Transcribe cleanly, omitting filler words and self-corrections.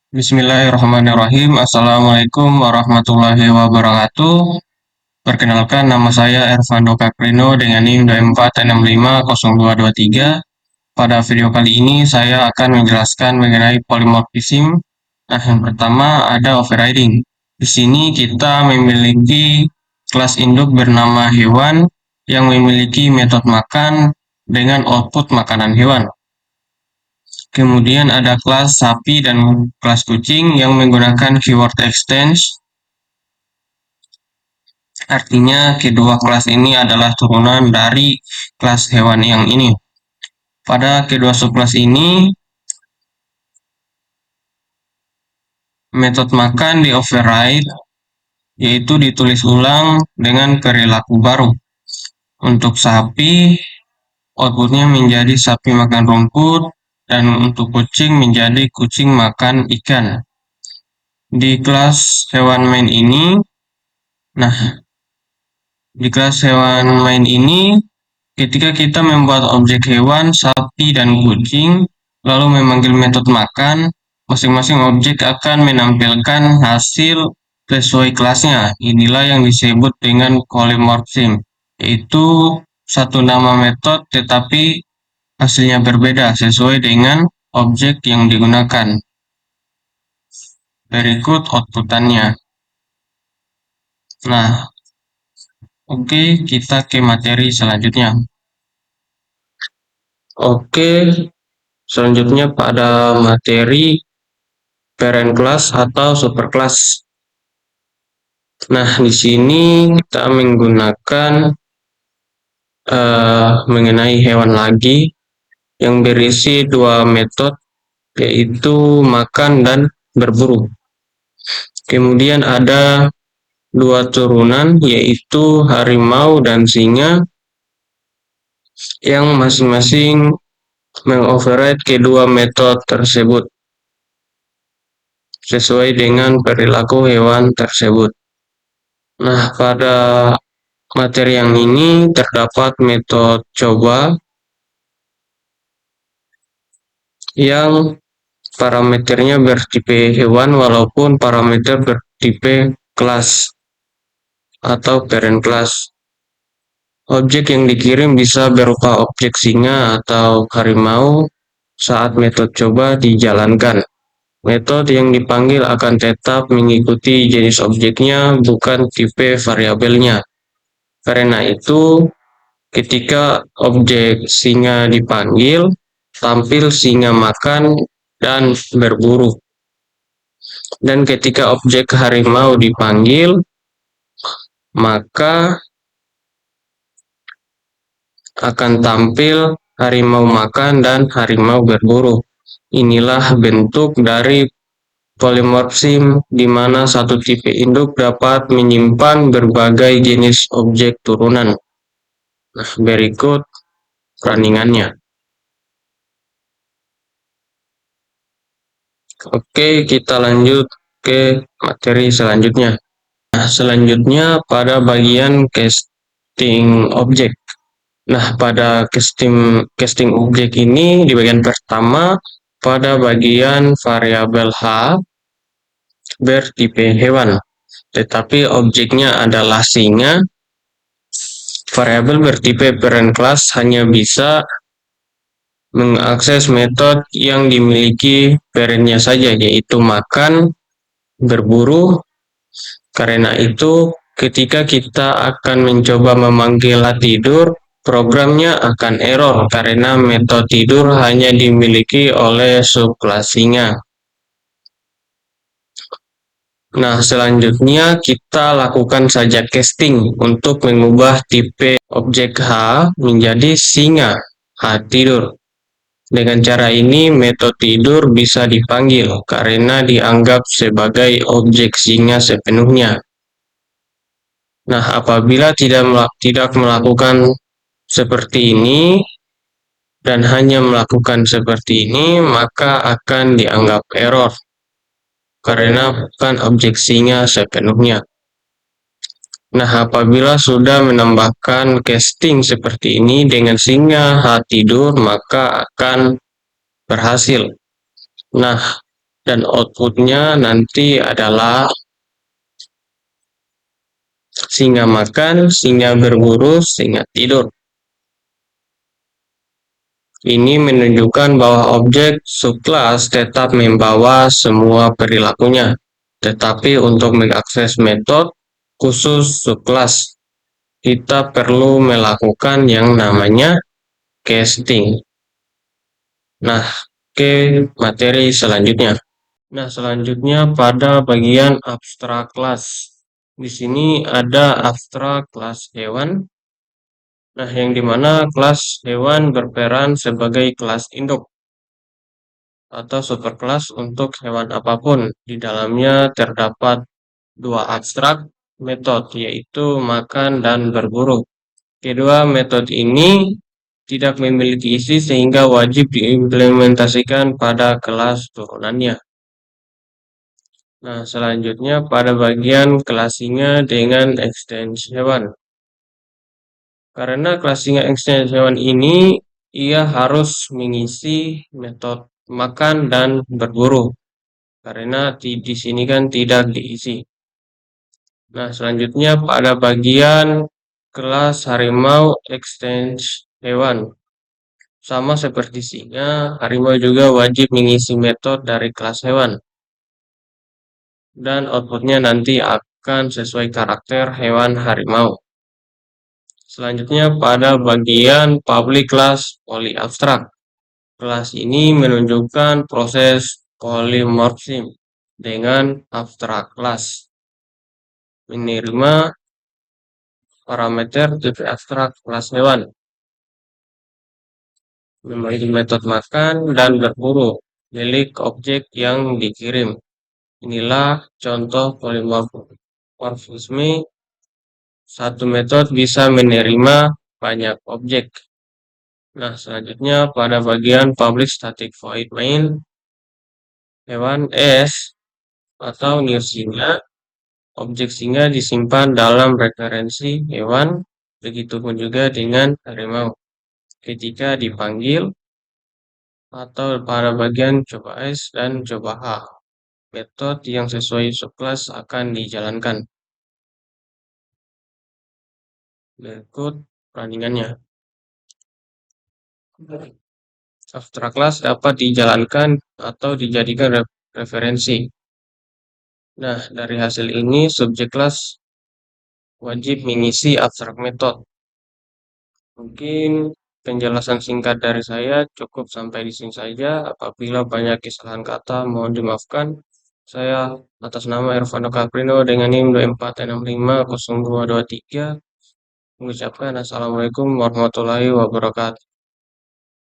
Bismillahirrahmanirrahim. Assalamualaikum warahmatullahi wabarakatuh. Perkenalkan, nama saya Ervando Caprino dengan NIM 24650223. Pada video kali ini saya akan menjelaskan mengenai polymorphism. Nah, yang pertama ada overriding. Di sini kita memiliki kelas induk bernama hewan yang memiliki metode makan dengan output makanan hewan. Kemudian ada kelas sapi dan kelas kucing yang menggunakan keyword extends. Artinya kedua kelas ini adalah turunan dari kelas hewan yang ini. Pada kedua subkelas ini, metode makan di override, yaitu ditulis ulang dengan perilaku baru. Untuk sapi, outputnya menjadi sapi makan rumput, dan untuk kucing menjadi kucing makan ikan. Di kelas hewan main ini, di kelas hewan main ini, ketika kita membuat objek hewan, sapi dan kucing, lalu memanggil metode makan, masing-masing objek akan menampilkan hasil sesuai kelasnya. Inilah yang disebut dengan polymorphism, yaitu satu nama metode tetapi hasilnya berbeda sesuai dengan objek yang digunakan. Berikut outputannya. Nah, oke, kita ke materi selanjutnya. Oke, selanjutnya pada materi parent class atau superclass. Nah, di sini kita menggunakan mengenai hewan lagi yang berisi dua metode, yaitu makan dan berburu. Kemudian ada dua turunan, yaitu harimau dan singa, yang masing-masing mengoverride kedua metode tersebut sesuai dengan perilaku hewan tersebut. Nah, pada materi yang ini terdapat metode coba yang parameternya bertipe hewan walaupun parameter bertipe kelas atau parent class. Objek yang dikirim bisa berupa objek singa atau harimau saat metode coba dijalankan. Metode yang dipanggil akan tetap mengikuti jenis objeknya, bukan tipe variabelnya. Karena itu, ketika objek singa dipanggil, tampil singa makan dan berburu. Dan ketika objek harimau dipanggil, maka akan tampil harimau makan dan harimau berburu. Inilah bentuk dari polymorphism di mana satu tipe induk dapat menyimpan berbagai jenis objek turunan. Nah, berikut runningannya. Oke, kita lanjut ke materi selanjutnya. Nah, selanjutnya pada bagian casting objek. Nah, pada casting objek ini di bagian pertama, pada bagian variabel H bertipe hewan, tetapi objeknya adalah singa. Variabel bertipe parent class hanya bisa mengakses metode yang dimiliki parentnya saja, yaitu makan, berburu. Karena itu, ketika kita akan mencoba memanggil tidur, programnya akan error karena metode tidur hanya dimiliki oleh subkelas singa. Nah, selanjutnya kita lakukan saja casting untuk mengubah tipe objek H menjadi singa, H tidur. Dengan cara ini, metode tidur bisa dipanggil karena dianggap sebagai objek singa sepenuhnya. Nah, apabila tidak melakukan seperti ini dan hanya melakukan seperti ini, maka akan dianggap error karena bukan objek singa sepenuhnya. Nah, apabila sudah menambahkan casting seperti ini dengan singa H tidur, maka akan berhasil. Nah, dan outputnya nanti adalah singa makan, singa berburu, singa tidur. Ini menunjukkan bahwa objek subclass tetap membawa semua perilakunya, tetapi untuk mengakses metode khusus subclass, kita perlu melakukan yang namanya casting. Nah, ke materi selanjutnya. Nah, selanjutnya pada bagian abstrak class. Di sini ada abstrak kelas hewan. Nah, yang dimana kelas hewan berperan sebagai kelas induk atau superkelas untuk hewan apapun. Di dalamnya terdapat dua abstrak metode, yaitu makan dan berburu. Kedua metode ini tidak memiliki isi sehingga wajib diimplementasikan pada kelas turunannya. Nah, selanjutnya pada bagian kelas singa dengan ekstensi hewan. Karena kelas singa ekstensi hewan ini, ia harus mengisi metode makan dan berburu. Karena di sini kan tidak diisi. Nah, selanjutnya pada bagian kelas harimau ekstensi hewan. Sama seperti singa, harimau juga wajib mengisi metode dari kelas hewan. Dan outputnya nanti akan sesuai karakter hewan harimau. Selanjutnya pada bagian public class polyabstract. Kelas ini menunjukkan proses polymorphism dengan abstrak class. Menerima parameter tipe abstrak kelas hewan. Memiliki metode makan dan berburu milik objek yang dikirim. Inilah contoh polimorfisme. Satu metode bisa menerima banyak objek. Nah, selanjutnya pada bagian public static void main, hewan S atau new singa, objek singa disimpan dalam referensi hewan, begitupun juga dengan harimau. Ketika dipanggil atau pada bagian coba S dan coba H, metode yang sesuai subclass akan dijalankan. Berikut perbandingannya. Abstrak class dapat dijalankan atau dijadikan referensi. Nah, dari hasil ini subjek kelas wajib mengisi abstrak method. Mungkin penjelasan singkat dari saya cukup sampai di sini saja. Apabila banyak kesalahan kata, mohon dimaafkan. Saya atas nama Irfano Caprino dengan NIM 24650223 mengucapkan Assalamualaikum warahmatullahi wabarakatuh.